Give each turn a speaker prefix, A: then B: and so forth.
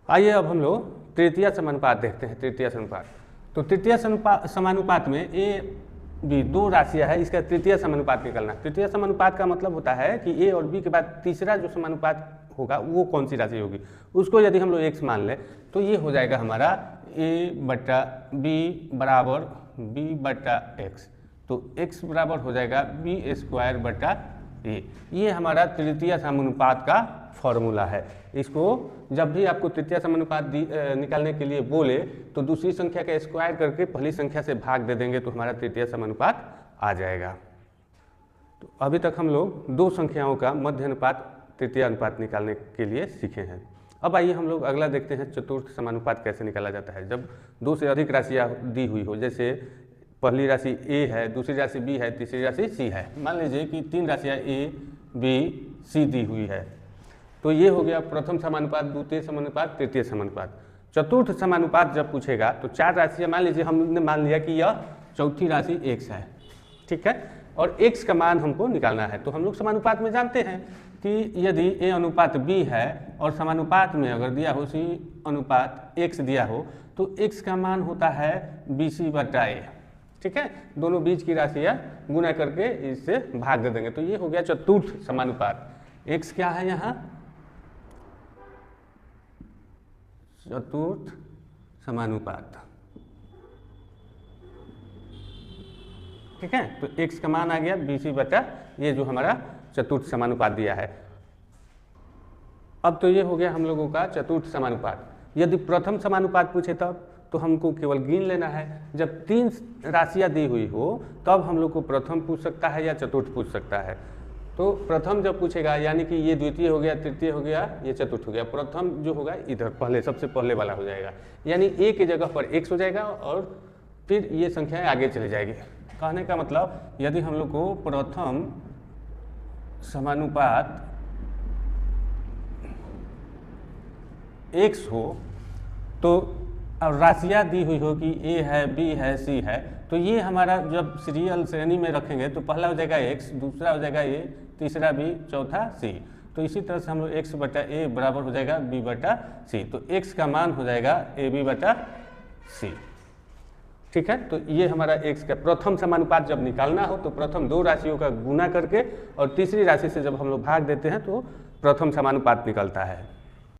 A: आइए अब हम लोग तृतीय समानुपात देखते हैं। तृतीय समानुपात, तो तृतीय समानुपात में ए बी दो राशियां है, इसका तृतीय समानुपात निकालना। तृतीय समानुपात का मतलब होता है कि ए और बी के बाद तीसरा जो समानुपात होगा वो कौन सी राशि होगी, उसको यदि हम लोग x मान लें तो ये हो जाएगा हमारा a बटा बी बराबर b बटा x, तो x बराबर हो जाएगा बी स्क्वायर बटा a। ये हमारा तृतीय समानुपात का फॉर्मूला है। इसको जब भी आपको तृतीय समानुपात निकालने के लिए बोले तो दूसरी संख्या का स्क्वायर करके पहली संख्या से भाग दे देंगे तो हमारा तृतीय समानुपात आ जाएगा। तो अभी तक हम लोग दो संख्याओं का मध्य अनुपात तृतीय अनुपात निकालने के लिए सीखे हैं। अब आइए हम लोग अगला देखते हैं चतुर्थ समानुपात कैसे निकाला जाता है। जब दो से अधिक राशियाँ दी हुई हो, जैसे पहली राशि a है, दूसरी राशि b है, तीसरी राशि c है। मान लीजिए कि तीन राशियाँ a b c दी हुई है, तो ये हो गया प्रथम समानुपात, द्वितीय समानुपात, तृतीय समानुपात। चतुर्थ समानुपात जब पूछेगा तो चार राशियाँ, मान लीजिए हमने मान लिया कि यह चौथी राशि x है, ठीक है, और x का मान हमको निकालना है। तो हम लोग समानुपात में जानते हैं कि यदि a अनुपात b है और समानुपात में अगर दिया हो c अनुपात x दिया हो तो x का मान होता है bc बटा a, ठीक है। दोनों बीच की राशियाँ गुना करके इससे भाग दे देंगे, तो ये हो गया चतुर्थ समानुपात। x क्या है यहाँ, चतुर्थ समानुपात, ठीक है। तो x का मान आ गया bc बटा ये जो हमारा चतुर्थ समानुपात दिया है। अब तो ये हो गया हम लोगों का चतुर्थ समानुपात। यदि प्रथम समानुपात पूछे तब तो हमको केवल गिन लेना है। जब तीन राशियां दी हुई हो तब हम लोग को प्रथम पूछ सकता है या चतुर्थ पूछ सकता है। तो प्रथम जब पूछेगा यानी कि ये द्वितीय हो गया, तृतीय हो गया, ये चतुर्थ हो गया, प्रथम जो होगा इधर पहले सबसे पहले वाला हो जाएगा, यानी a की जगह पर x हो जाएगा और फिर ये संख्याएं आगे चली जाएगी। कहने का मतलब यदि हम लोग को प्रथम समानुपात x हो तो अब राशियाँ दी हुई हो कि a है, b है, c है, तो ये हमारा जब सीरियल श्रेणी में रखेंगे तो पहला हो जाएगा x, दूसरा हो जाएगा a, तीसरा b, चौथा c। तो इसी तरह से हम लोग x बटा a बराबर हो जाएगा b बटा c, तो x का मान हो जाएगा ab बटा c, ठीक है। तो ये हमारा x का प्रथम समानुपात जब निकालना हो तो प्रथम दो राशियों का गुना करके और तीसरी राशि से जब हम लोग भाग देते हैं तो प्रथम समानुपात निकलता है।